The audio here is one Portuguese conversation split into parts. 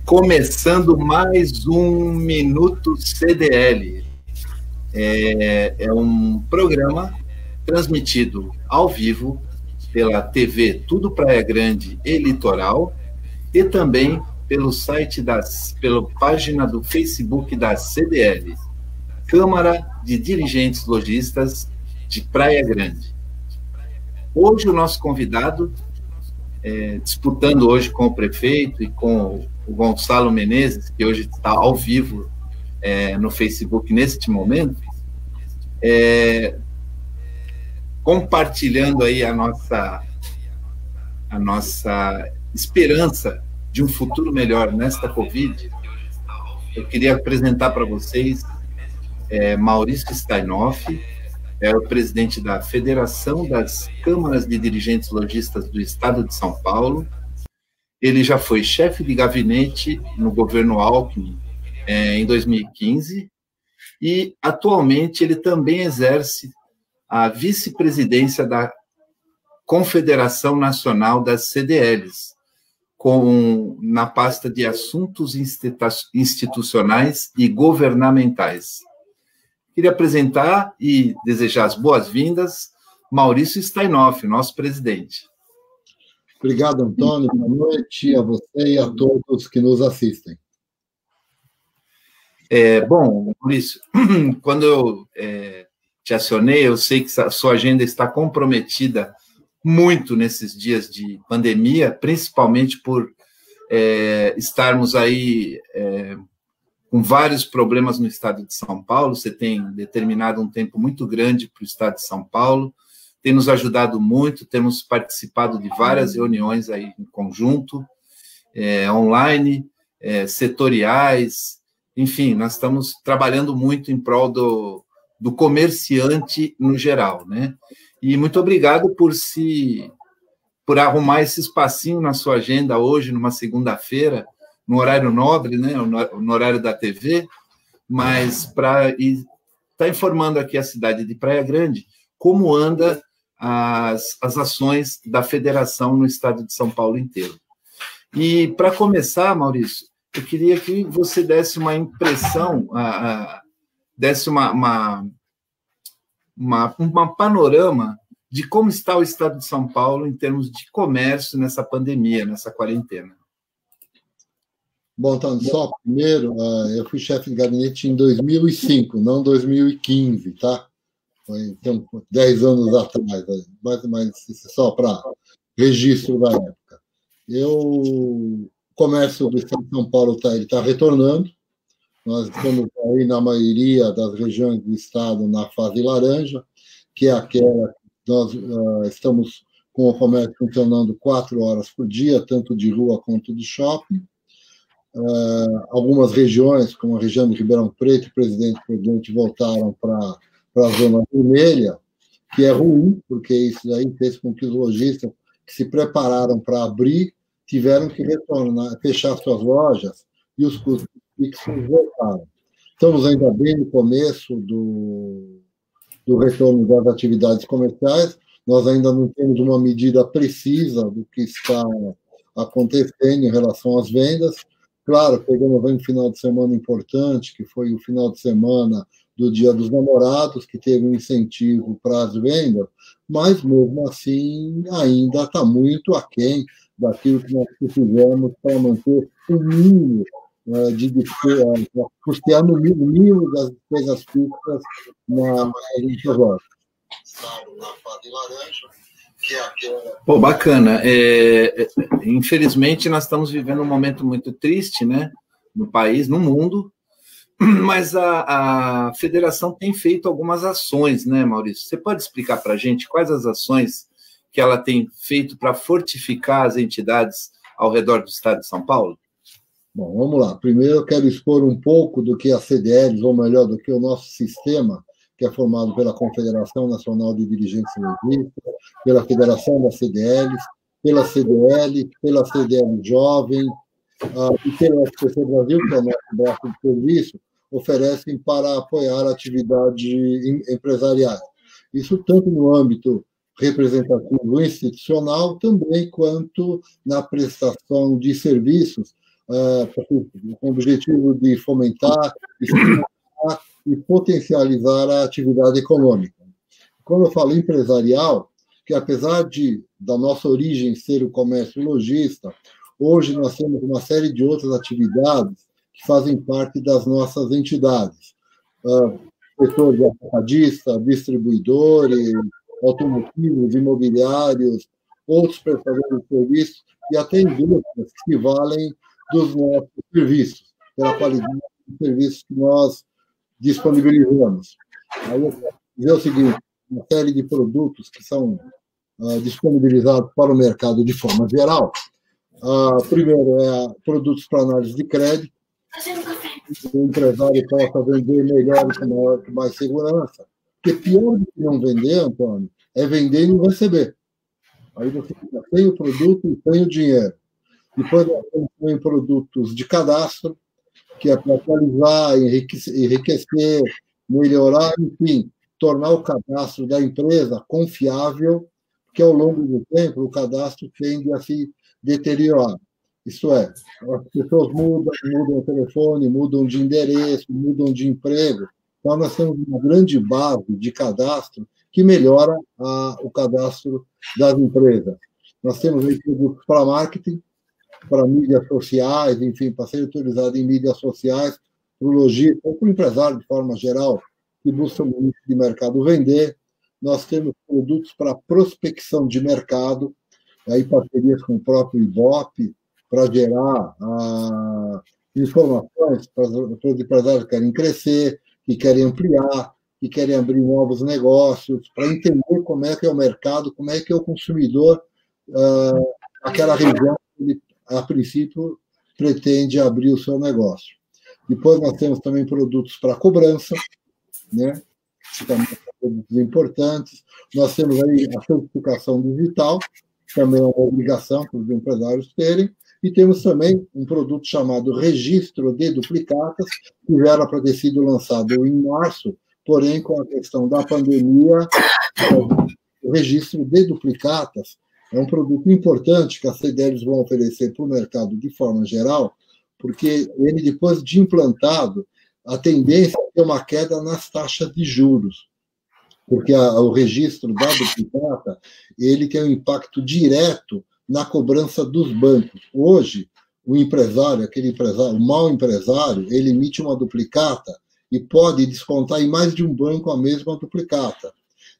Começando mais um Minuto CDL. É um programa transmitido ao vivo pela TV Tudo Praia Grande e Litoral e também pelo site pela página do Facebook da CDL, Câmara de Dirigentes Lojistas de Praia Grande. Hoje o nosso convidado, disputando hoje com o prefeito e com o Gonçalo Menezes, que hoje está ao vivo no Facebook neste momento, compartilhando aí a nossa esperança de um futuro melhor nesta Covid. Eu queria apresentar para vocês Maurício Steinoff, é o presidente da Federação das Câmaras de Dirigentes Lojistas do Estado de São Paulo. Ele já foi chefe de gabinete no governo Alckmin em 2015 e, atualmente, ele também exerce a vice-presidência da Confederação Nacional das CDLs, na pasta de Assuntos Institucionais e Governamentais. Queria apresentar e desejar as boas-vindas Maurício Steinoff, nosso presidente. Obrigado, Antônio. Boa noite a você e a todos que nos assistem. Bom, Maurício, quando eu te acionei, eu sei que a sua agenda está comprometida muito nesses dias de pandemia, principalmente por estarmos aí com vários problemas no estado de São Paulo. Você tem determinado um tempo muito grande para o estado de São Paulo, tem nos ajudado muito, temos participado de várias reuniões aí em conjunto, online, setoriais, enfim, nós estamos trabalhando muito em prol do comerciante no geral, né? E muito obrigado por arrumar esse espacinho na sua agenda hoje, numa segunda-feira, no horário nobre, né, no horário da TV, mas para estar informando aqui a cidade de Praia Grande como anda as ações da federação no estado de São Paulo inteiro. E, para começar, Maurício, eu queria que você desse uma impressão, desse uma panorama de como está o estado de São Paulo em termos de comércio nessa pandemia, nessa quarentena. Bom, então, só primeiro, eu fui chefe de gabinete em 2005, não 2015, tá? Foi 10 anos atrás, mas só para registro da época. O comércio do estado de São Paulo está retornando. Nós estamos aí na maioria das regiões do estado na fase laranja, que é aquela que nós estamos com o comércio funcionando 4 horas por dia, tanto de rua quanto de shopping. Algumas regiões, como a região de Ribeirão Preto e Presidente Prudente, voltaram para a zona vermelha, que é ruim, porque isso aí fez com que os lojistas que se prepararam para abrir tiveram que fechar suas lojas e os custos fixos voltaram. Estamos ainda bem no começo do retorno das atividades comerciais, nós ainda não temos uma medida precisa do que está acontecendo em relação às vendas. Claro, pegamos um final de semana importante, que foi o final de semana do Dia dos Namorados, que teve um incentivo para as vendas, mas, mesmo assim, ainda está muito aquém daquilo que nós precisamos para manter o mínimo de despesa, custear no mínimo das despesas fixas na loja. Na fase laranja. Pô, bacana. Infelizmente, nós estamos vivendo um momento muito triste, né, no país, no mundo, mas a federação tem feito algumas ações, né, Maurício? Você pode explicar para a gente quais as ações que ela tem feito para fortificar as entidades ao redor do estado de São Paulo? Bom, vamos lá. Primeiro, eu quero expor um pouco do que a CDLs, ou melhor, do que o nosso sistema, que é formado pela Confederação Nacional de Dirigentes Lojistas, pela Federação das CDLs, pela CDL, pela CDL Jovem e pela SPC Brasil, que é o nosso braço de serviço, oferecem para apoiar atividades empresariais. Isso tanto no âmbito representativo institucional, também quanto na prestação de serviços com o objetivo de fomentar, estimular e potencializar a atividade econômica. Quando eu falo empresarial, que apesar da nossa origem ser o comércio lojista, hoje nós temos uma série de outras atividades que fazem parte das nossas entidades. Setor de atacadista, distribuidores, automotivos, imobiliários, outros prestadores de serviços e até indústrias que se valem dos nossos serviços, pela qualidade dos serviços que nós disponibilizamos. Aí eu quero dizer o seguinte, uma série de produtos que são disponibilizados para o mercado de forma geral. Primeiro, produtos para análise de crédito. O empresário possa vender melhor e com mais segurança. Porque pior do que não vender, Antônio, é vender e não receber. Aí você tem o produto e tem o dinheiro. Depois tem produtos de cadastro, que é para atualizar, enriquecer, melhorar, enfim, tornar o cadastro da empresa confiável, porque ao longo do tempo o cadastro tende a se deteriorar. Isto é, as pessoas mudam o telefone, mudam de endereço, mudam de emprego. Então, nós temos uma grande base de cadastro que melhora o cadastro das empresas. Nós temos aí produtos para marketing, para mídias sociais, enfim, para ser utilizado em mídias sociais, para o lojista, ou para o empresário, de forma geral, que busca um nicho de mercado vender. Nós temos produtos para prospecção de mercado, aí parcerias com o próprio Ibope, para gerar informações para os empresários que querem crescer, que querem ampliar, que querem abrir novos negócios, para entender como é que é o mercado, como é que é o consumidor, aquela região que ele, a princípio, pretende abrir o seu negócio. Depois nós temos também produtos para cobrança, né? Que também são produtos importantes. Nós temos aí a certificação digital, que também é uma obrigação para os empresários terem, e temos também um produto chamado Registro de Duplicatas, que já era para ter sido lançado em março, porém, com a questão da pandemia, o Registro de Duplicatas é um produto importante que as CDLs vão oferecer para o mercado de forma geral, porque ele, depois de implantado, a tendência é ter uma queda nas taxas de juros, porque o registro da duplicata ele tem um impacto direto na cobrança dos bancos. Hoje, o empresário, o mau empresário, ele emite uma duplicata e pode descontar em mais de um banco a mesma duplicata.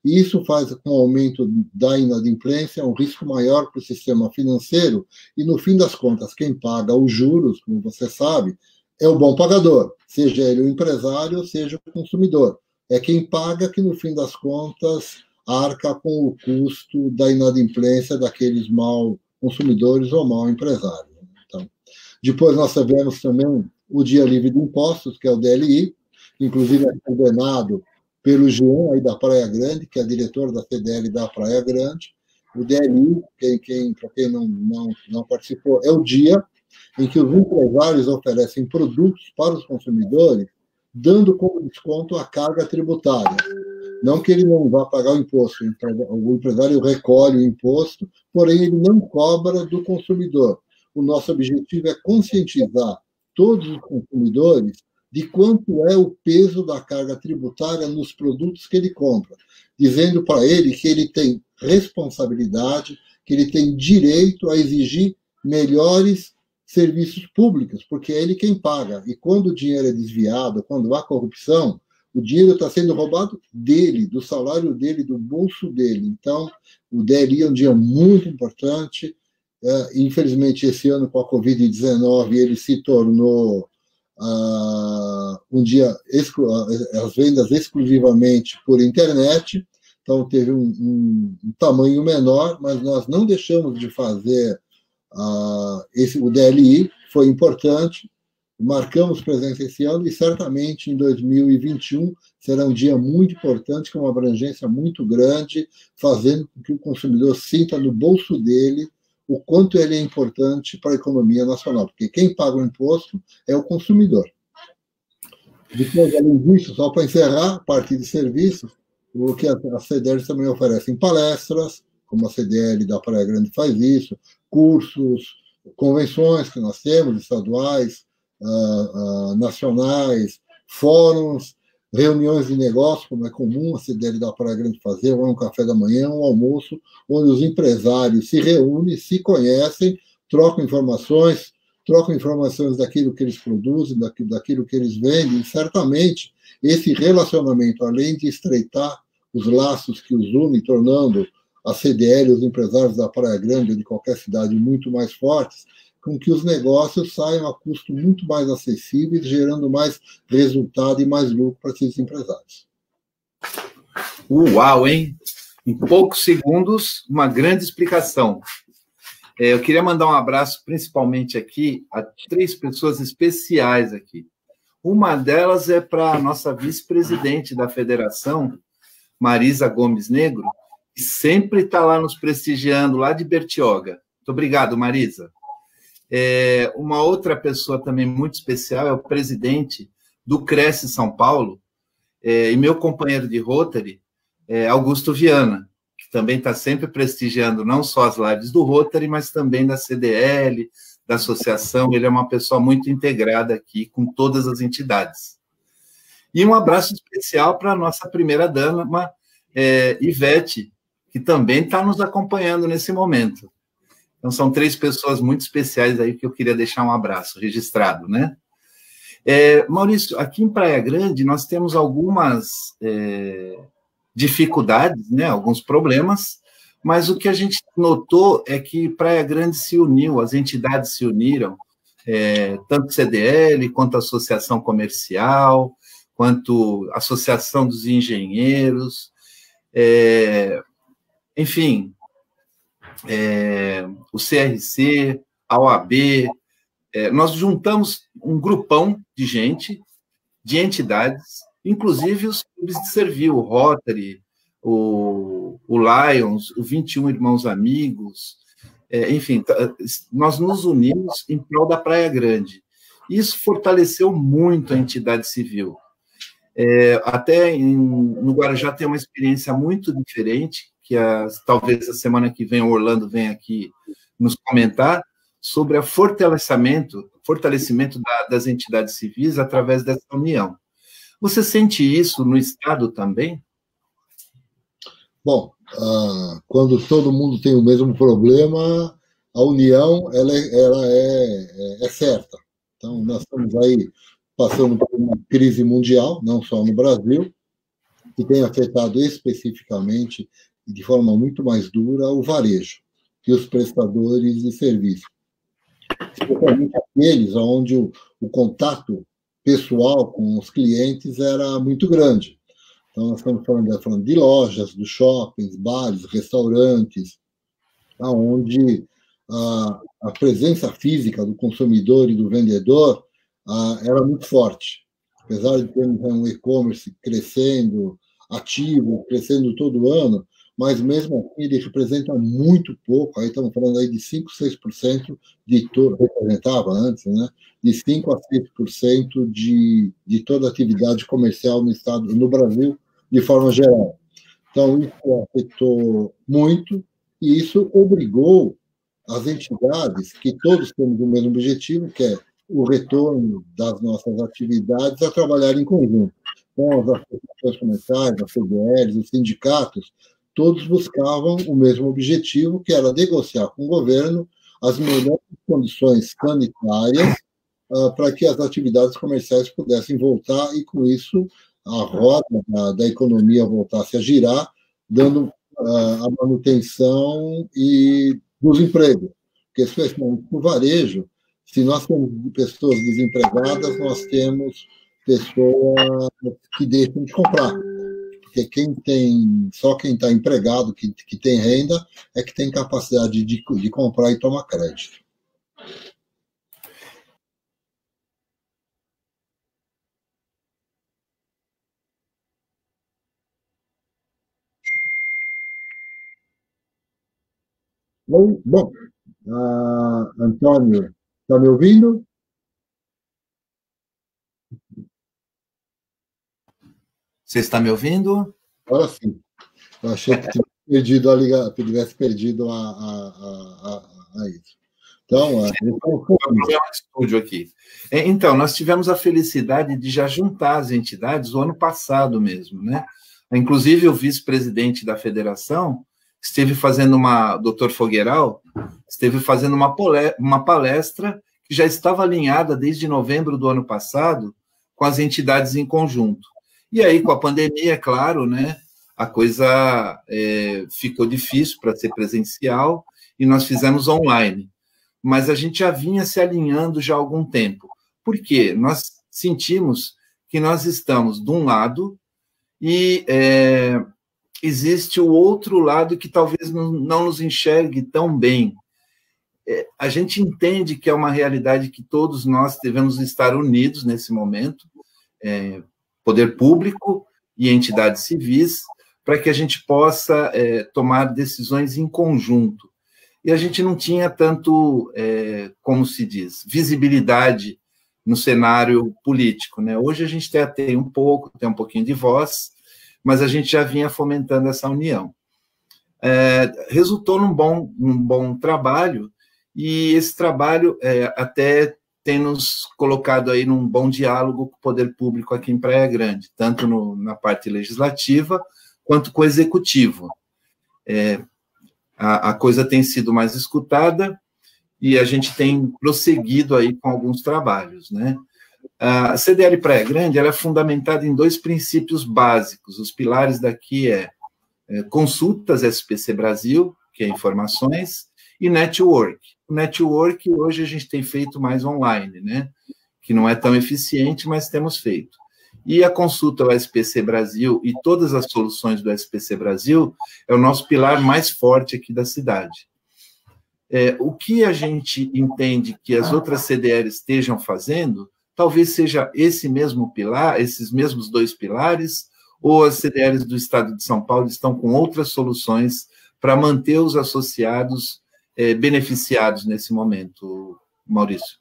E isso faz com o aumento da inadimplência um risco maior para o sistema financeiro e, no fim das contas, quem paga os juros, como você sabe, é o bom pagador, seja ele o empresário, seja o consumidor. É quem paga que, no fim das contas, arca com o custo da inadimplência daqueles mal consumidores ou mal empresários. Então, depois nós tivemos também o Dia Livre de Impostos, que é o DLI, que inclusive é coordenado pelo Jean, aí da Praia Grande, que é diretor da CDL da Praia Grande. O DLI, para quem não participou, é o dia em que os empresários oferecem produtos para os consumidores, dando como desconto a carga tributária. Não que ele não vá pagar o imposto, o empresário recolhe o imposto, porém ele não cobra do consumidor. O nosso objetivo é conscientizar todos os consumidores de quanto é o peso da carga tributária nos produtos que ele compra, dizendo para ele que ele tem responsabilidade, que ele tem direito a exigir melhores serviços públicos, porque é ele quem paga. E quando o dinheiro é desviado, quando há corrupção, o dinheiro está sendo roubado dele, do salário dele, do bolso dele. Então, o DLI é um dia muito importante. Infelizmente, esse ano, com a Covid-19, ele se tornou um dia, as vendas exclusivamente por internet. Então, teve um tamanho menor, mas nós não deixamos de fazer o DLI, foi importante. Marcamos presença esse ano e certamente em 2021 será um dia muito importante, com uma abrangência muito grande, fazendo com que o consumidor sinta no bolso dele o quanto ele é importante para a economia nacional, porque quem paga o imposto é o consumidor. Depois, além disso, só para encerrar a parte de serviços, o que as CDLs também oferecem palestras, como a CDL da Praia Grande faz isso, cursos, convenções que nós temos, estaduais, nacionais, fóruns, reuniões de negócio, como é comum a CDL da Praia Grande fazer, ou um café da manhã, um almoço, onde os empresários se reúnem, se conhecem, trocam informações daquilo que eles produzem, daquilo que eles vendem, e certamente esse relacionamento, além de estreitar os laços que os unem, tornando a CDL, os empresários da Praia Grande ou de qualquer cidade muito mais fortes, com que os negócios saiam a custo muito mais acessíveis, gerando mais resultado e mais lucro para esses empresários. Uau, hein? Em poucos segundos, uma grande explicação. Eu queria mandar um abraço, principalmente aqui, a 3 pessoas especiais aqui. Uma delas é para a nossa vice-presidente da federação, Marisa Gomes Negro, que sempre está lá nos prestigiando, lá de Bertioga. Muito obrigado, Marisa. Uma outra pessoa também muito especial é o presidente do Cresce São Paulo, e meu companheiro de Rotary, Augusto Viana, que também está sempre prestigiando não só as lives do Rotary, mas também da CDL, da associação. Ele é uma pessoa muito integrada aqui com todas as entidades. E um abraço especial para a nossa primeira-dama, Ivete, que também está nos acompanhando nesse momento. Então, são 3 pessoas muito especiais aí que eu queria deixar um abraço registrado, né? Maurício, aqui em Praia Grande nós temos algumas dificuldades, né? Alguns problemas, mas o que a gente notou é que Praia Grande se uniu, as entidades se uniram, tanto CDL, quanto a Associação Comercial, quanto a Associação dos Engenheiros, enfim, o CRC, a OAB, nós juntamos um grupão de gente, de entidades, inclusive os clubes de serviço, o Rotary, o Lions, o 21 Irmãos Amigos, enfim, nós nos unimos em prol da Praia Grande. Isso fortaleceu muito a entidade civil. Até no Guarujá tem uma experiência muito diferente, que talvez a semana que vem o Orlando venha aqui nos comentar, sobre o fortalecimento das entidades civis através dessa união. Você sente isso no Estado também? Bom, quando todo mundo tem o mesmo problema, a união ela é certa. Então, nós estamos aí passando por uma crise mundial, não só no Brasil, que tem afetado especificamente, e de forma muito mais dura, o varejo e os prestadores de serviço. Especialmente aqueles onde o contato pessoal com os clientes era muito grande. Então, nós estamos falando de lojas, dos shoppings, bares, restaurantes, onde a presença física do consumidor e do vendedor era muito forte. Apesar de termos um e-commerce crescendo, ativo, crescendo todo ano, mas mesmo assim ele representa muito pouco, aí estamos falando aí de 5, 6% de todo, representava antes, né? De 5 a 6% de toda a atividade comercial no Estado, no Brasil, de forma geral. Então, isso afetou muito, e isso obrigou as entidades, que todos temos o mesmo objetivo, que é o retorno das nossas atividades, a trabalhar em conjunto. Então, as associações comerciais, as CDLs, os sindicatos, todos buscavam o mesmo objetivo, que era negociar com o governo as melhores condições sanitárias para que as atividades comerciais pudessem voltar e, com isso, a roda da economia voltasse a girar, dando a manutenção e dos empregos. Porque, especialmente no varejo, se nós temos pessoas desempregadas, nós temos pessoas que deixam de comprar. Porque só quem está empregado, que tem renda, é que tem capacidade de comprar e tomar crédito. Bom, Antônio, está me ouvindo? Você está me ouvindo? Agora sim. Eu achei que tivesse perdido a isso. Então, um problema de estúdio aqui. Então, nós tivemos a felicidade de já juntar as entidades o ano passado mesmo, né? Inclusive, o vice-presidente da federação esteve fazendo doutor Fogueiral, esteve fazendo uma palestra que já estava alinhada desde novembro do ano passado com as entidades em conjunto. E aí, com a pandemia, é claro, né, a coisa ficou difícil para ser presencial e nós fizemos online. Mas a gente já vinha se alinhando já há algum tempo. Por quê? Nós sentimos que nós estamos de um lado e existe o outro lado que talvez não nos enxergue tão bem. A gente entende que é uma realidade que todos nós devemos estar unidos nesse momento, poder público e entidades civis, para que a gente possa tomar decisões em conjunto. E a gente não tinha tanto, como se diz, visibilidade no cenário político, né? Hoje a gente tem um pouquinho de voz, mas a gente já vinha fomentando essa união. Resultou num bom trabalho, e esse trabalho até tem nos colocado aí num bom diálogo com o poder público aqui em Praia Grande, tanto na parte legislativa quanto com o executivo. A coisa tem sido mais escutada e a gente tem prosseguido aí com alguns trabalhos, né? A CDL Praia Grande ela é fundamentada em 2 princípios básicos. Os pilares daqui consultas SPC Brasil, que é informações, e network. O network, hoje, a gente tem feito mais online, né? Que não é tão eficiente, mas temos feito. E a consulta ao SPC Brasil e todas as soluções do SPC Brasil é o nosso pilar mais forte aqui da cidade. O que a gente entende que as outras CDLs estejam fazendo, talvez seja esse mesmo pilar, esses mesmos 2 pilares, ou as CDLs do Estado de São Paulo estão com outras soluções para manter os associados beneficiados nesse momento, Maurício?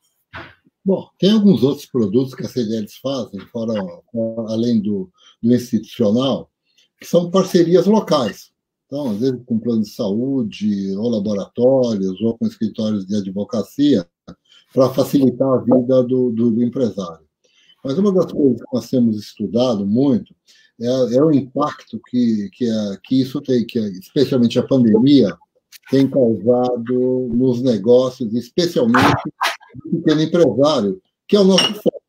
Bom, tem alguns outros produtos que as CDLs fazem, além do institucional, que são parcerias locais. Então, às vezes, com plano de saúde, ou laboratórios, ou com escritórios de advocacia, para facilitar a vida do empresário. Mas uma das coisas que nós temos estudado muito é o impacto que isso tem, especialmente a pandemia, tem causado nos negócios, especialmente no pequeno empresário, que é o nosso foco,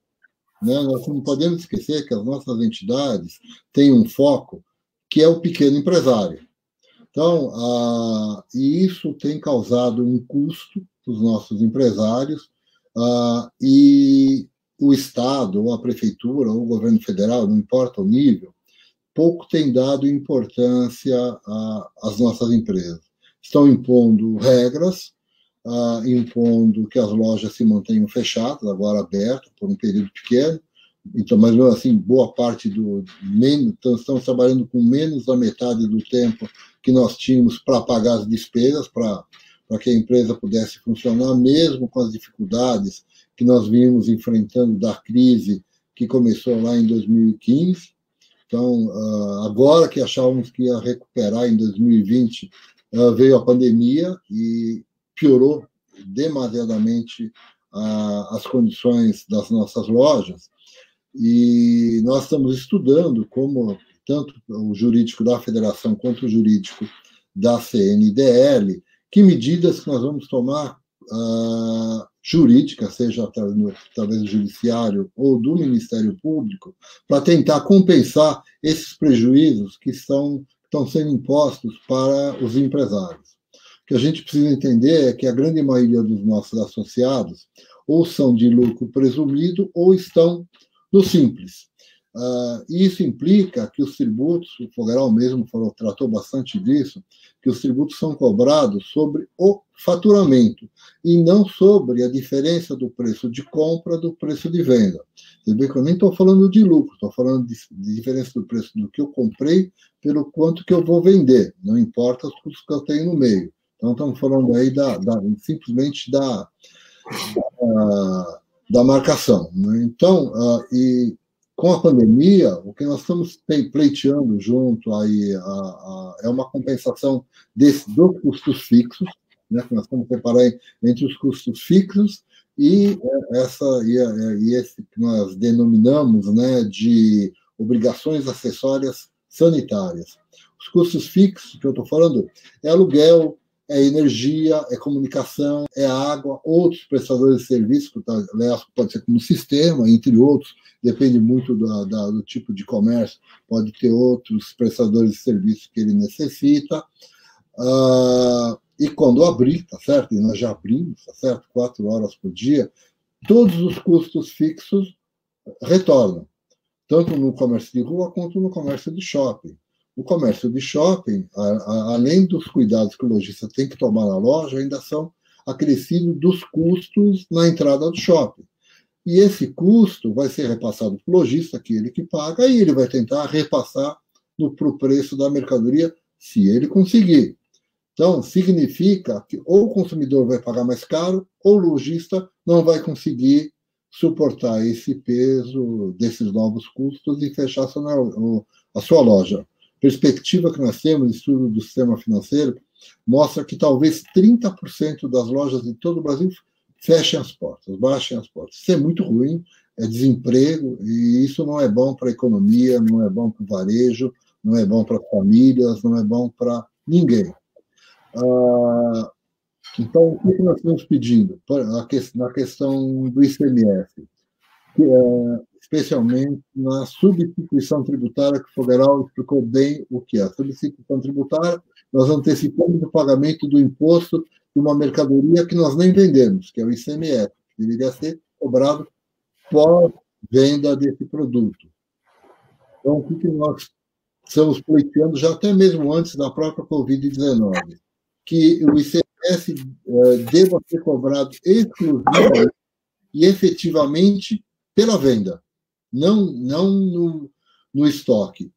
né? Nós não podemos esquecer que as nossas entidades têm um foco que é o pequeno empresário. Então, e isso tem causado um custo para os nossos empresários, e o Estado, ou a Prefeitura, ou o governo federal, não importa o nível, pouco tem dado importância às nossas empresas. Estão impondo regras, impondo que as lojas se mantenham fechadas, agora abertas, por um período pequeno. Então, mas assim, boa parte estamos trabalhando com menos da metade do tempo que nós tínhamos para pagar as despesas, para que a empresa pudesse funcionar, mesmo com as dificuldades que nós vimos enfrentando da crise que começou lá em 2015. Então, agora que achávamos que ia recuperar em 2020, veio a pandemia e piorou demasiadamente as condições das nossas lojas. E nós estamos estudando como tanto o jurídico da federação quanto o jurídico da CNDL, que medidas que nós vamos tomar jurídicas, seja através do judiciário ou do Ministério Público, para tentar compensar esses prejuízos que estão sendo impostos para os empresários. O que a gente precisa entender é que a grande maioria dos nossos associados ou são de lucro presumido ou estão no simples. Isso implica que os tributos, o Fogueiral mesmo tratou bastante disso, que os tributos são cobrados sobre o faturamento e não sobre a diferença do preço de compra do preço de venda. Você vê que eu nem estou falando de lucro, estou falando de diferença do preço do que eu comprei pelo quanto que eu vou vender, não importa os custos que eu tenho no meio. Então, estamos falando aí simplesmente da marcação, né? Então, e com a pandemia, o que nós estamos pleiteando junto aí é uma compensação dos custos fixos, né, que nós temos que separar entre os custos fixos e esse que nós denominamos, né, de obrigações acessórias sanitárias. Os custos fixos que eu estou falando é aluguel, é energia, é comunicação, é água, outros prestadores de serviço, aliás, pode ser como sistema, entre outros, depende muito do tipo de comércio, pode ter outros prestadores de serviço que ele necessita. E quando abrir, tá certo? E nós já abrimos, tá certo? 4 horas por dia, todos os custos fixos retornam, tanto no comércio de rua quanto no comércio de shopping. O comércio de shopping, além dos cuidados que o lojista tem que tomar na loja, ainda são acrescidos dos custos na entrada do shopping. E esse custo vai ser repassado para o lojista, que ele que paga, e ele vai tentar repassar para o preço da mercadoria, se ele conseguir. Então, significa que ou o consumidor vai pagar mais caro, ou o lojista não vai conseguir suportar esse peso desses novos custos e fechar a sua loja. A perspectiva que nós temos, estudo do sistema financeiro, mostra que talvez 30% das lojas de todo o Brasil fechem as portas, baixem as portas. Isso é muito ruim, é desemprego, e isso não é bom para a economia, não é bom para o varejo, não é bom para as famílias, não é bom para ninguém. Então, o que nós estamos pedindo? Na questão do ICMS, especialmente na substituição tributária, que o Fogueral explicou bem o que é. A substituição tributária, nós antecipamos o pagamento do imposto de uma mercadoria que nós nem vendemos, que é o ICMS, que deveria ser cobrado pós-venda desse produto. Então, o que nós estamos pleiteando, já até mesmo antes da própria Covid-19, que o ICMS deva ser cobrado exclusivamente e efetivamente pela venda, não no estoque.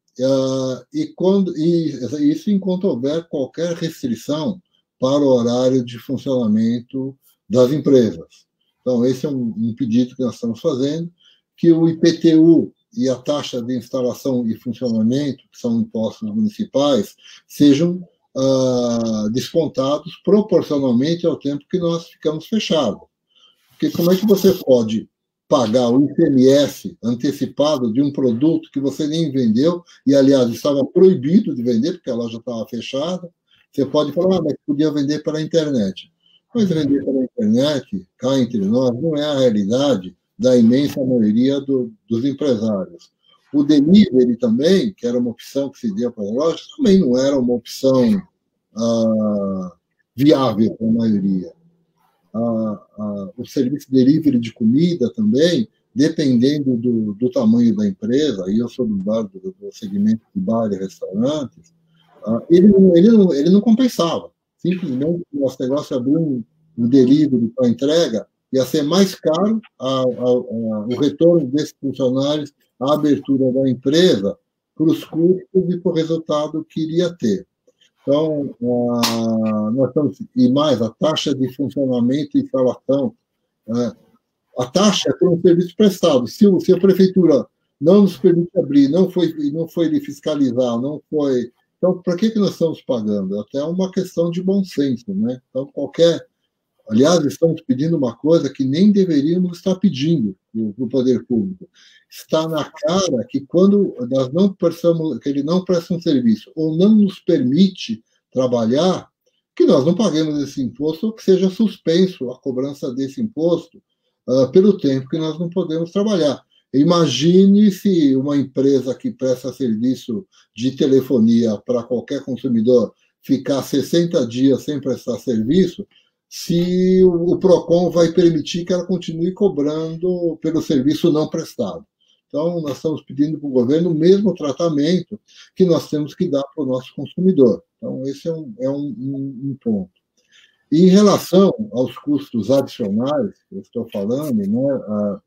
Isso enquanto houver qualquer restrição para o horário de funcionamento das empresas. Então, esse é um pedido que nós estamos fazendo, que o IPTU e a taxa de instalação e funcionamento, que são impostos municipais, sejam descontados proporcionalmente ao tempo que nós ficamos fechados. Porque como é que você pode pagar o ICMS antecipado de um produto que você nem vendeu, e, aliás, estava proibido de vender, porque a loja estava fechada? Você pode falar, mas podia vender pela internet. Mas vender pela internet, cá entre nós, não é a realidade da imensa maioria dos empresários. O delivery também, que era uma opção que se deu para as lojas, também não era uma opção viável para a maioria. O serviço delivery de comida também, dependendo do tamanho da empresa, e eu sou do segmento de bar e restaurantes, ele não compensava. Simplesmente o nosso negócio abriu um delivery para entrega, ia ser mais caro o retorno desses funcionários, a abertura da empresa, para os custos e para o resultado que iria ter. Então, nós estamos, e mais, a taxa de funcionamento e instalação. A taxa é por um serviço prestado. Se a prefeitura não nos permite abrir, não foi fiscalizar, não foi. Então, para que nós estamos pagando? Até é uma questão de bom senso, né? Então, aliás, estamos pedindo uma coisa que nem deveríamos estar pedindo para o poder público. Está na cara que quando nós não prestamos, que ele não presta um serviço ou não nos permite trabalhar, que nós não paguemos esse imposto ou que seja suspenso a cobrança desse imposto pelo tempo que nós não podemos trabalhar. Imagine se uma empresa que presta serviço de telefonia para qualquer consumidor ficar 60 dias sem prestar serviço, se o PROCON vai permitir que ela continue cobrando pelo serviço não prestado. Então, nós estamos pedindo para o governo o mesmo tratamento que nós temos que dar para o nosso consumidor. Então, esse é um ponto. E em relação aos custos adicionais, que eu estou falando, né,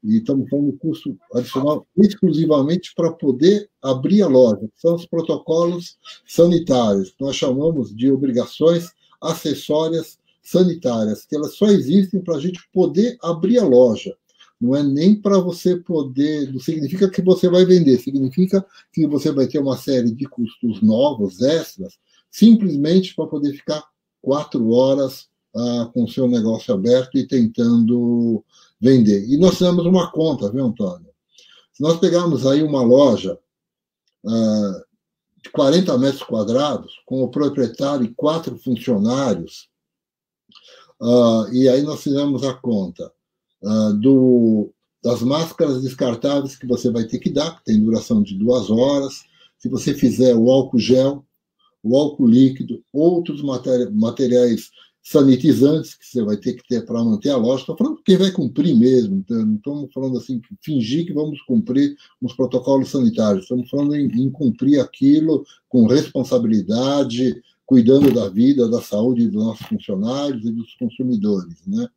e estamos falando de custo adicional exclusivamente para poder abrir a loja, que são os protocolos sanitários, que nós chamamos de obrigações acessórias sanitárias, que elas só existem para a gente poder abrir a loja. Não é nem para você poder, não significa que você vai vender, significa que você vai ter uma série de custos novos, extras, simplesmente para poder ficar 4 horas com o seu negócio aberto e tentando vender. E nós fizemos uma conta, viu, Antônio? Se nós pegarmos aí uma loja de 40 metros quadrados, com o proprietário e 4 funcionários, e aí nós fizemos a conta das máscaras descartáveis que você vai ter que dar, que tem duração de 2 horas, se você fizer o álcool gel, o álcool líquido, outros materiais sanitizantes que você vai ter que ter para manter a loja. Estou falando quem vai cumprir mesmo, então, não estamos falando assim, fingir que vamos cumprir os protocolos sanitários, estamos falando em cumprir aquilo com responsabilidade, cuidando da vida, da saúde dos nossos funcionários e dos consumidores, né?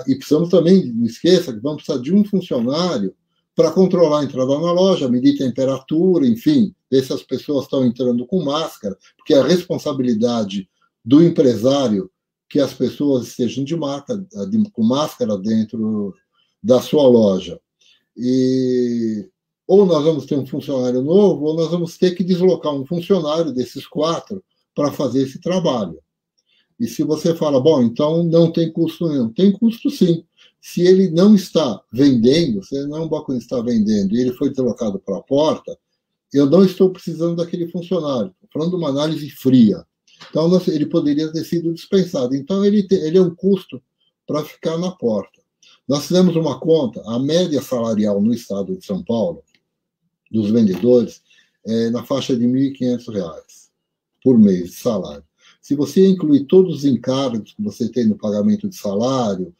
E precisamos também, não esqueça, que vamos precisar de um funcionário para controlar a entrada na loja, medir temperatura, enfim, ver se as pessoas estão entrando com máscara, porque a responsabilidade do empresário que as pessoas estejam com máscara dentro da sua loja. Ou nós vamos ter um funcionário novo, ou nós vamos ter que deslocar um funcionário desses 4 para fazer esse trabalho. E se você fala, bom, então não tem custo nenhum. Tem custo sim. Se ele não está vendendo, se ele não é um balcão que está vendendo e ele foi deslocado para a porta, eu não estou precisando daquele funcionário. Estou falando de uma análise fria. Então, ele poderia ter sido dispensado. Então, ele é um custo para ficar na porta. Nós fizemos uma conta, a média salarial no estado de São Paulo, dos vendedores, é na faixa de R$ 1.500 por mês de salário. Se você incluir todos os encargos que você tem no pagamento de salário,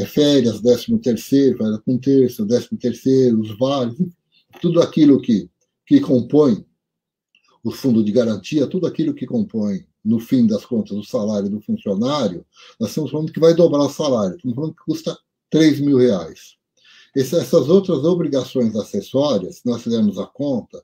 férias, 13º, férias com terça, 13º, os vales, tudo aquilo que compõe o fundo de garantia, tudo aquilo que compõe, no fim das contas, o salário do funcionário, nós estamos falando que vai dobrar o salário, estamos falando que custa R$ 3.000. Essas outras obrigações acessórias, nós fizemos a conta,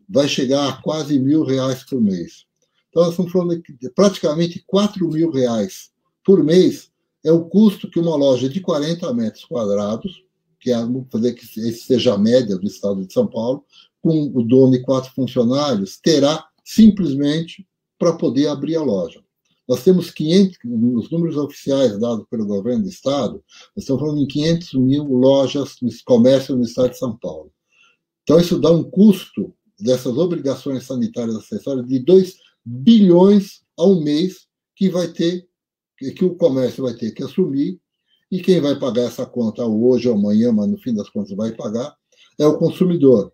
vai chegar a quase R$ 1.000 por mês. Então, nós estamos falando de praticamente R$ 4.000 por mês é o custo que uma loja de 40 metros quadrados, que vamos fazer que esse seja a média do estado de São Paulo, com o dono e 4 funcionários, terá simplesmente para poder abrir a loja. Nós temos 500, os números oficiais dados pelo governo do estado, nós estamos falando em 500 mil lojas de comércio no estado de São Paulo. Então, isso dá um custo dessas obrigações sanitárias acessórias de 2 bilhões ao mês que o comércio vai ter que assumir, e quem vai pagar essa conta hoje ou amanhã, mas no fim das contas vai pagar, é o consumidor.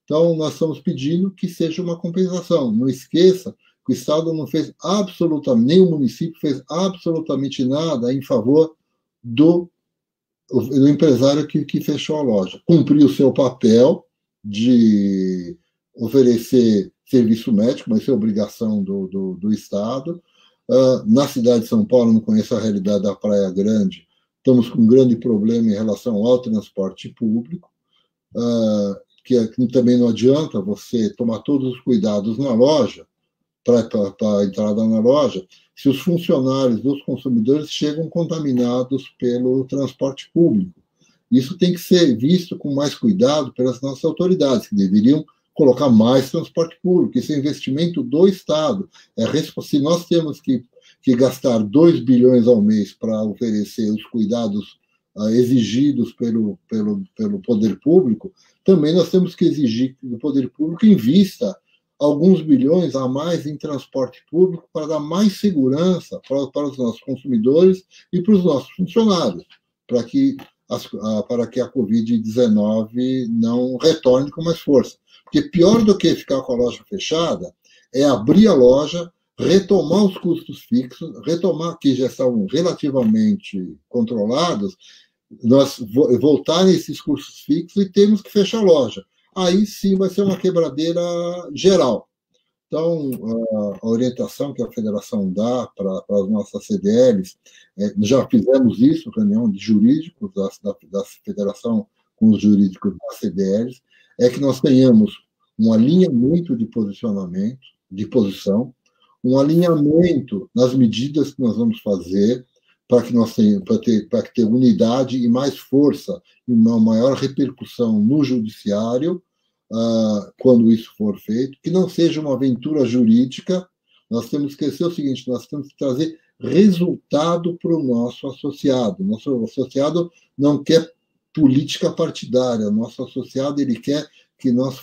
Então, nós estamos pedindo que seja uma compensação. Não esqueça que o Estado não fez absolutamente, nem o município fez absolutamente nada em favor do empresário que fechou a loja. Cumpriu o seu papel de oferecer serviço médico, mas isso é obrigação do Estado. Na cidade de São Paulo, não conheço a realidade da Praia Grande, estamos com um grande problema em relação ao transporte público, que também não adianta você tomar todos os cuidados na loja, para a entrada na loja, se os funcionários dos consumidores chegam contaminados pelo transporte público. Isso tem que ser visto com mais cuidado pelas nossas autoridades, que deveriam colocar mais transporte público. Isso é investimento do Estado. Se nós temos que gastar 2 bilhões ao mês para oferecer os cuidados exigidos pelo poder público, também nós temos que exigir que o poder público invista alguns bilhões a mais em transporte público para dar mais segurança para os nossos consumidores e para os nossos funcionários, para que a Covid-19 não retorne com mais força. Porque pior do que ficar com a loja fechada é abrir a loja, retomar os custos fixos, retomar que já estavam relativamente controlados, nós voltar nesses custos fixos e temos que fechar a loja. Aí sim vai ser uma quebradeira geral. Então, a orientação que a federação dá para as nossas CDLs, já fizemos isso, reunião de jurídicos da federação com os jurídicos das CDLs, é que nós tenhamos um alinhamento de posicionamento, de posição, um alinhamento nas medidas que nós vamos fazer para que tenha unidade e mais força e uma maior repercussão no judiciário, quando isso for feito, que não seja uma aventura jurídica. Nós temos que esquecer o seguinte: nós temos que trazer resultado para o nosso associado. Nosso associado não quer política partidária, nosso associado ele quer que nós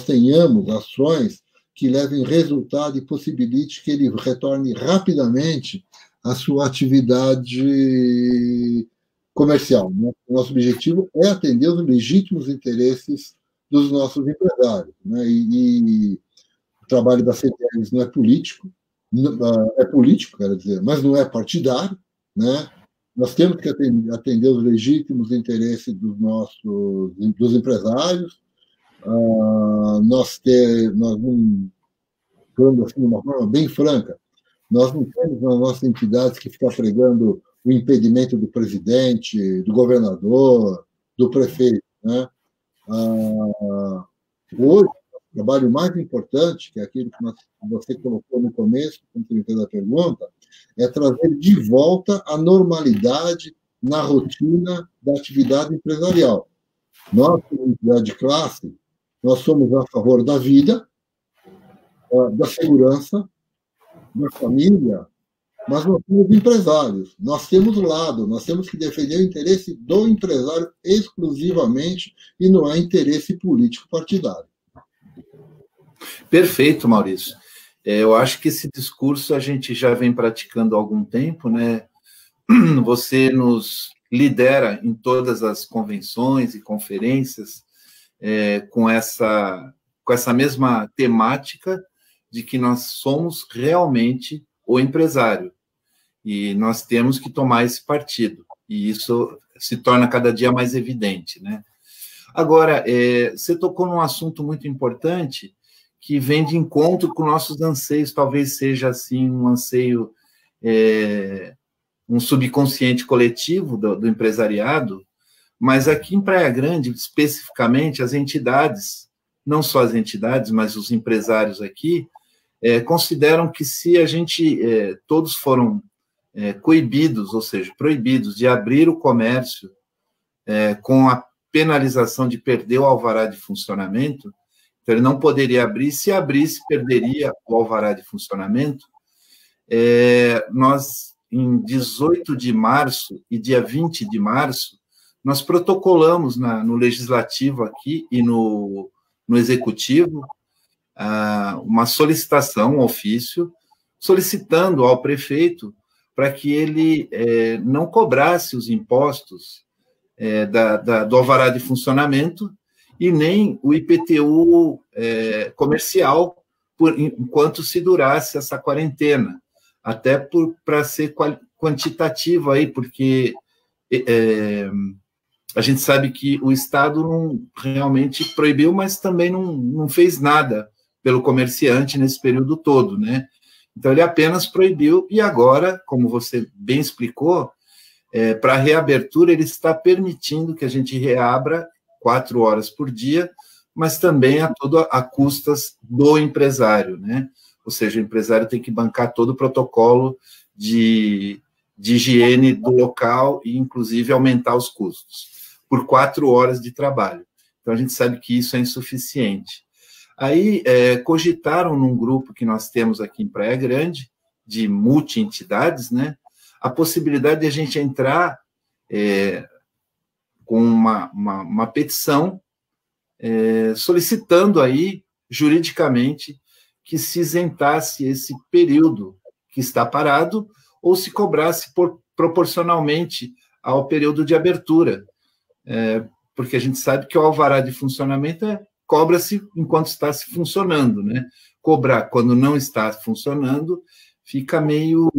tenhamos ações que levem resultado e possibilite que ele retorne rapidamente à sua atividade comercial. Né? O nosso objetivo é atender os legítimos interesses dos nossos empresários. Né? E o trabalho da CDLs não é político, é político, quero dizer, mas não é partidário. Né? Nós temos que atender os legítimos interesses dos empresários. Falando assim de uma forma bem franca, nós não temos nas nossas entidades que ficar pregando o impedimento do presidente, do governador, do prefeito. Né? Hoje, o trabalho mais importante, que é aquilo que você colocou no começo, quando você me fez a pergunta, é trazer de volta a normalidade na rotina da atividade empresarial. Nós, como entidade de classe, nós somos a favor da vida, da segurança, da família, mas nós somos empresários. Nós temos lado, nós temos que defender o interesse do empresário exclusivamente e não é interesse político partidário. Perfeito, Maurício. Eu acho que esse discurso a gente já vem praticando há algum tempo, né? Você nos lidera em todas as convenções e conferências com essa mesma temática de que nós somos realmente o empresário e nós temos que tomar esse partido, e isso se torna cada dia mais evidente, né? Agora, você tocou num assunto muito importante que vem de encontro com nossos anseios, talvez seja assim um anseio, um subconsciente coletivo do empresariado, mas aqui em Praia Grande, especificamente, as entidades, não só as entidades, mas os empresários aqui, consideram que se a gente, todos foram coibidos, ou seja, proibidos de abrir o comércio com a penalização de perder o alvará de funcionamento, então ele não poderia abrir, se abrisse, perderia o alvará de funcionamento. Nós, em 18 de março e dia 20 de março, nós protocolamos no Legislativo aqui e no Executivo uma solicitação, um ofício, solicitando ao prefeito para que ele não cobrasse os impostos do alvará de funcionamento e nem o IPTU comercial enquanto se durasse essa quarentena, até para ser quantitativa aí, porque a gente sabe que o Estado não realmente proibiu, mas também não fez nada pelo comerciante nesse período todo, né? Então, ele apenas proibiu, e agora, como você bem explicou, para a reabertura, ele está permitindo que a gente reabra 4 horas por dia, mas também a custas do empresário, né? Ou seja, o empresário tem que bancar todo o protocolo de higiene do local e, inclusive, aumentar os custos por 4 horas de trabalho. Então, a gente sabe que isso é insuficiente. Aí, cogitaram num grupo que nós temos aqui em Praia Grande, de multi-entidades, né, a possibilidade de a gente entrar com uma petição solicitando aí, juridicamente, que se isentasse esse período que está parado ou se cobrasse proporcionalmente ao período de abertura, porque a gente sabe que o alvará de funcionamento cobra-se enquanto está se funcionando, né? Cobrar quando não está funcionando fica meio,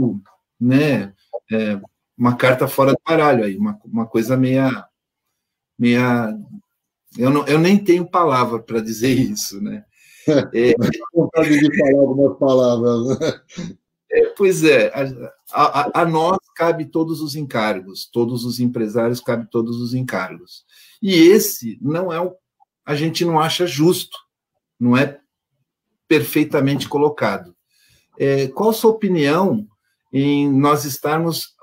né, uma carta fora do baralho aí, uma coisa meia eu nem tenho palavra para dizer isso, né? Vontade de falar algumas palavras. Pois é, a nós cabe todos os encargos, todos os empresários cabe todos os encargos. E esse não a gente não acha justo, não é perfeitamente colocado. Qual a sua opinião em nós estarmos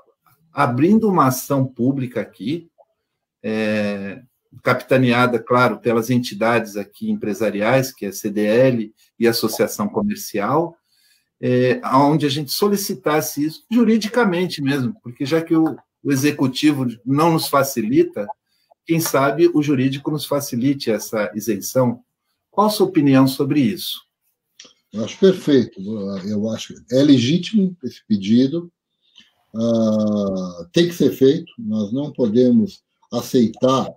abrindo uma ação pública aqui, capitaneada, claro, pelas entidades aqui empresariais, que é a CDL e a Associação Comercial, onde a gente solicitasse isso juridicamente mesmo, porque já que o executivo não nos facilita, quem sabe o jurídico nos facilite essa isenção. Qual a sua opinião sobre isso? Eu acho perfeito. Eu acho que é legítimo esse pedido. Tem que ser feito. Nós não podemos aceitar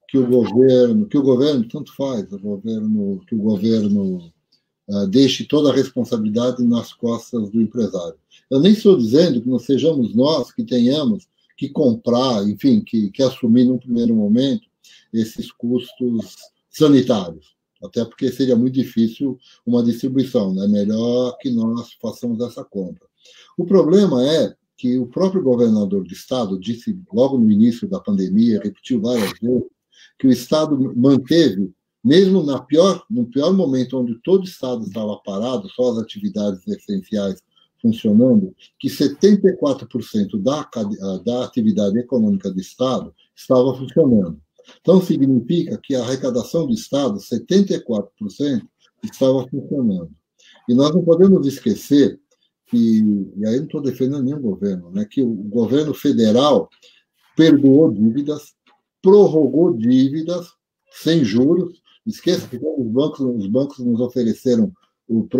que o governo tanto faz, que o governo deixe toda a responsabilidade nas costas do empresário. Eu nem estou dizendo que não sejamos nós que tenhamos que comprar, enfim, que assumir num primeiro momento esses custos sanitários, até porque seria muito difícil uma distribuição, né? Melhor que nós façamos essa compra. O problema é que o próprio governador do estado disse logo no início da pandemia, repetiu várias vezes, que o estado manteve, mesmo no pior momento, onde todo o estado estava parado, só as atividades essenciais funcionando, que 74% da atividade econômica do estado estava funcionando. Então, significa que a arrecadação do estado, 74%, estava funcionando. E nós não podemos esquecer que, e aí não estou defendendo nenhum governo, né, que o governo federal perdoou dívidas, prorrogou dívidas sem juros. Esqueça que os bancos nos ofereceram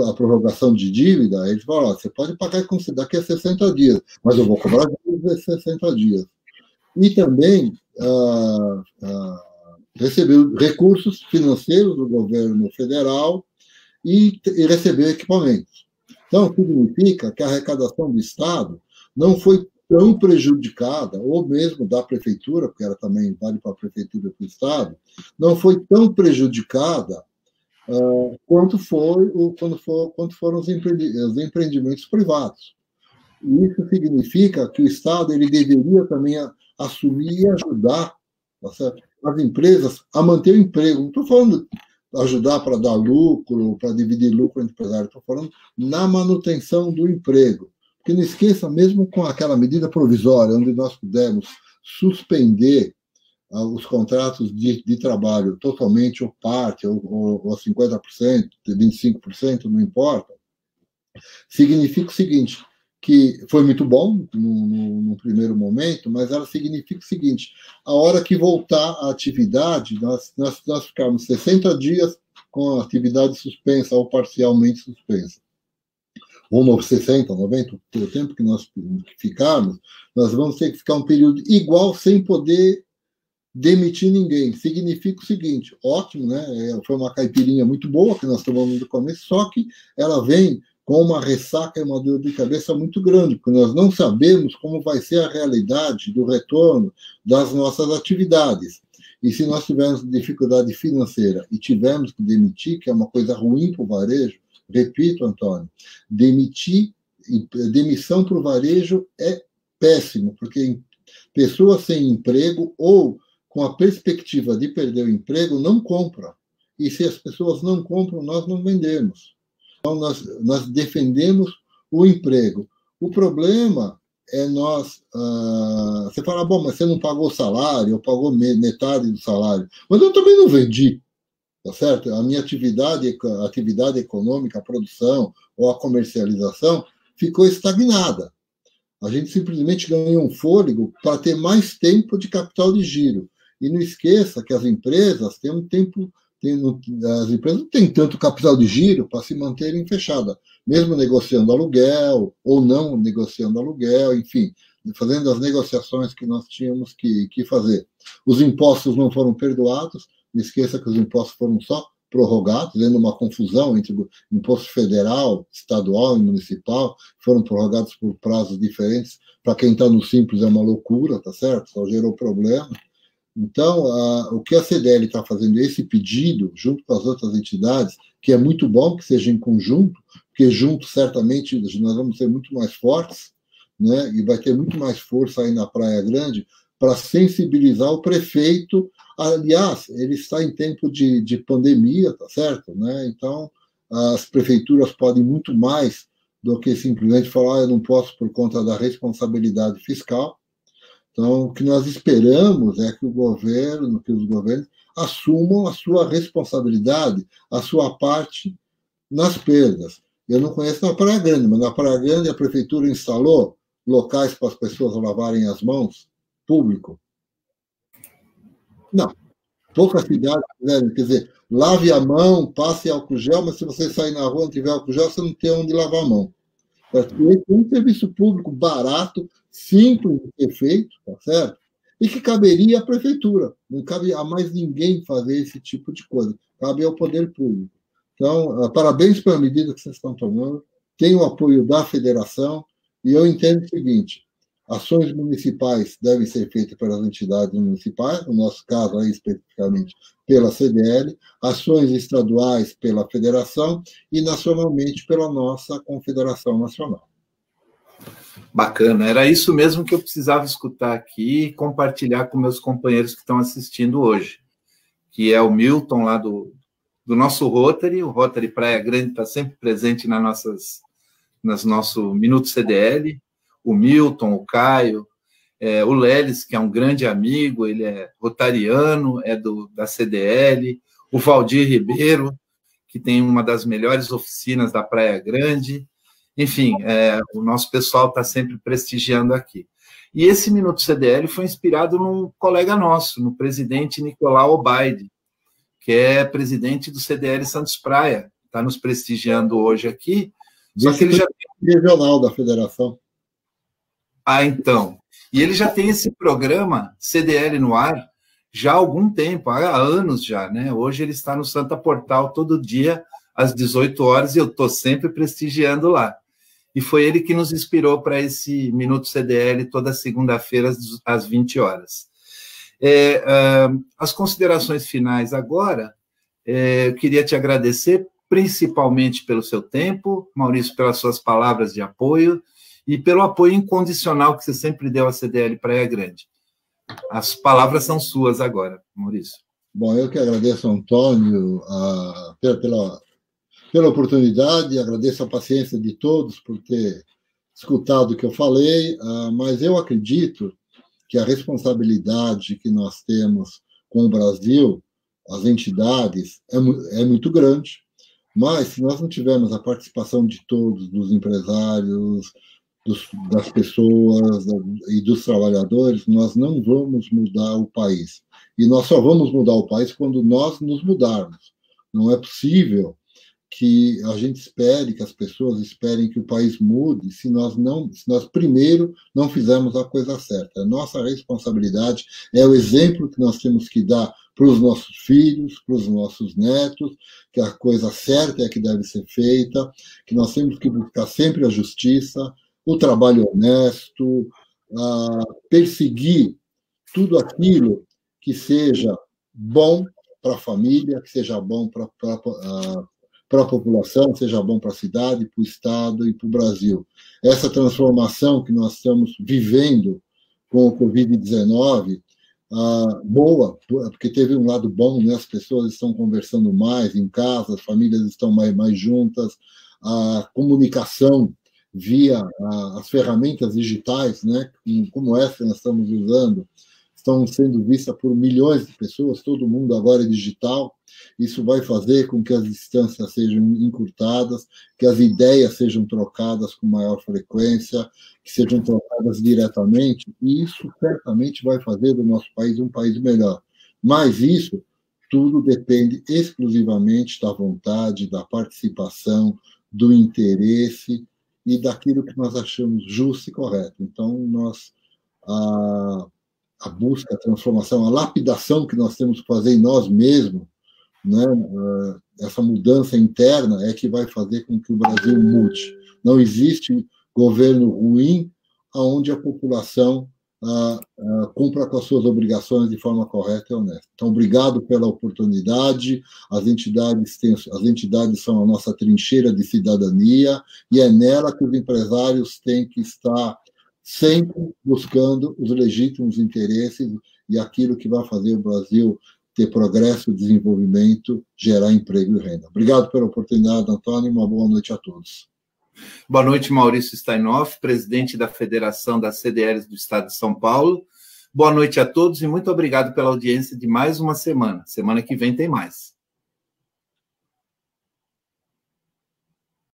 a prorrogação de dívida, eles falaram, você pode pagar daqui a 60 dias, mas eu vou cobrar de 60 dias. E também recebeu recursos financeiros do governo federal e recebeu equipamentos. Então, significa que a arrecadação do Estado não foi tão prejudicada, ou mesmo da prefeitura, porque ela também vale para a prefeitura e para o Estado, não foi tão prejudicada quanto foram os empreendimentos privados. E isso significa que o Estado ele deveria também assumir e ajudar as empresas a manter o emprego. Não estou falando ajudar para dar lucro, para dividir lucro entre empresários, estou falando na manutenção do emprego. Porque não esqueça, mesmo com aquela medida provisória, onde nós pudemos suspender os contratos de trabalho totalmente ou parte, ou 50%, 25%, não importa, significa o seguinte, que foi muito bom no primeiro momento, mas ela significa o seguinte, a hora que voltar a atividade, nós ficarmos 60 dias com a atividade suspensa ou parcialmente suspensa, ou 60, 90, pelo tempo que nós ficarmos, nós vamos ter que ficar um período igual sem poder demitir ninguém. Significa o seguinte, ótimo, né? Foi uma caipirinha muito boa que nós tomamos no começo, só que ela vem com uma ressaca e uma dor de cabeça muito grande, porque nós não sabemos como vai ser a realidade do retorno das nossas atividades. E se nós tivermos dificuldade financeira e tivermos que demitir, que é uma coisa ruim para o varejo, repito, Antônio, demissão para o varejo é péssimo, porque pessoas sem emprego ou com a perspectiva de perder o emprego não compram. E se as pessoas não compram, nós não vendemos. Então, nós defendemos o emprego. O problema é você fala, bom, mas você não pagou o salário, ou pagou metade do salário. Mas eu também não vendi, tá certo? A minha atividade econômica, a produção ou a comercialização ficou estagnada. A gente simplesmente ganhou um fôlego para ter mais tempo de capital de giro. E não esqueça que as empresas têm um tempo... As empresas não têm tanto capital de giro para se manterem fechadas, mesmo negociando aluguel ou não negociando aluguel, enfim, fazendo as negociações que nós tínhamos que fazer. Os impostos não foram perdoados, não esqueça que os impostos foram só prorrogados, tendo uma confusão entre o imposto federal, estadual e municipal, foram prorrogados por prazos diferentes. Para quem está no Simples é uma loucura, tá certo? Só gerou problema. Então, o que a CDL está fazendo, esse pedido, junto com as outras entidades, que é muito bom que seja em conjunto, porque junto, certamente, nós vamos ser muito mais fortes, né? E vai ter muito mais força aí na Praia Grande para sensibilizar o prefeito. Aliás, ele está em tempo de pandemia, tá certo? Né? Então, as prefeituras podem muito mais do que simplesmente falar, eu não posso por conta da responsabilidade fiscal. Então, o que nós esperamos é que os governos assumam a sua responsabilidade, a sua parte nas perdas. Eu não conheço na Praia Grande, mas na Praia Grande a prefeitura instalou locais para as pessoas lavarem as mãos, público. Não. Poucas cidades fizeram, quer dizer, lave a mão, passe álcool gel, mas se você sair na rua e não tiver álcool gel, você não tem onde lavar a mão. Esse é um serviço público barato, simples de ser feito, tá certo? E que caberia à prefeitura. Não cabe a mais ninguém fazer esse tipo de coisa. Cabe ao poder público. Então, parabéns pela medida que vocês estão tomando. Tem o apoio da federação. E eu entendo o seguinte: ações municipais devem ser feitas pelas entidades municipais, no nosso caso, aí, especificamente, pela CDL, ações estaduais pela federação e, nacionalmente, pela nossa Confederação Nacional. Bacana, era isso mesmo que eu precisava escutar aqui e compartilhar com meus companheiros que estão assistindo hoje, que é o Milton, lá do nosso Rotary. O Rotary Praia Grande está sempre presente nas nosso Minuto CDL, o Milton, o Caio, o Lelis, que é um grande amigo, ele é rotariano, é da CDL, o Valdir Ribeiro, que tem uma das melhores oficinas da Praia Grande. Enfim, o nosso pessoal está sempre prestigiando aqui. E esse Minuto CDL foi inspirado num colega nosso, no presidente Nicolau Obaide, que é presidente do CDL Santos Praia, está nos prestigiando hoje aqui. Só que ele já tem regional da federação. Então. E ele já tem esse programa CDL no ar já há algum tempo, há anos já, né? Hoje ele está no Santa Portal todo dia às 18 horas e eu estou sempre prestigiando lá. E foi ele que nos inspirou para esse Minuto CDL toda segunda-feira às 20 horas. As considerações finais agora, eu queria te agradecer principalmente pelo seu tempo, Maurício, pelas suas palavras de apoio e pelo apoio incondicional que você sempre deu à CDL Praia Grande. As palavras são suas agora, Maurício. Bom, eu que agradeço, Antônio, pela oportunidade, agradeço a paciência de todos por ter escutado o que eu falei, mas eu acredito que a responsabilidade que nós temos com o Brasil, as entidades, é muito grande, mas se nós não tivermos a participação de todos, dos empresários, das pessoas e dos trabalhadores, nós não vamos mudar o país. E nós só vamos mudar o país quando nós nos mudarmos. Não é possível que a gente espere, que as pessoas esperem que o país mude, se nós primeiro não fizermos a coisa certa. A nossa responsabilidade é o exemplo que nós temos que dar para os nossos filhos, para os nossos netos, que a coisa certa é que deve ser feita, que nós temos que buscar sempre a justiça, o trabalho honesto, perseguir tudo aquilo que seja bom para a família, que seja bom para a população, seja bom para a cidade, para o Estado e para o Brasil. Essa transformação que nós estamos vivendo com o Covid-19, boa, porque teve um lado bom, né? As pessoas estão conversando mais em casa, as famílias estão mais juntas, a comunicação via as ferramentas digitais, né, como essa que nós estamos usando, estão sendo vistas por milhões de pessoas, todo mundo agora é digital. Isso vai fazer com que as distâncias sejam encurtadas, que as ideias sejam trocadas com maior frequência, que sejam trocadas diretamente, e isso certamente vai fazer do nosso país um país melhor. Mas isso tudo depende exclusivamente da vontade, da participação, do interesse e daquilo que nós achamos justo e correto. Então, a busca, a transformação, a lapidação que nós temos que fazer em nós mesmos, né, essa mudança interna é que vai fazer com que o Brasil mude. Não existe governo ruim onde a população cumpra com as suas obrigações de forma correta e honesta. Então, obrigado pela oportunidade. As entidades são a nossa trincheira de cidadania e é nela que os empresários têm que estar sempre buscando os legítimos interesses e aquilo que vai fazer o Brasil ter progresso, desenvolvimento, gerar emprego e renda. Obrigado pela oportunidade, Antônio, e uma boa noite a todos. Boa noite, Maurício Steinoff, presidente da Federação das CDLs do Estado de São Paulo. Boa noite a todos e muito obrigado pela audiência de mais uma semana. Semana que vem tem mais.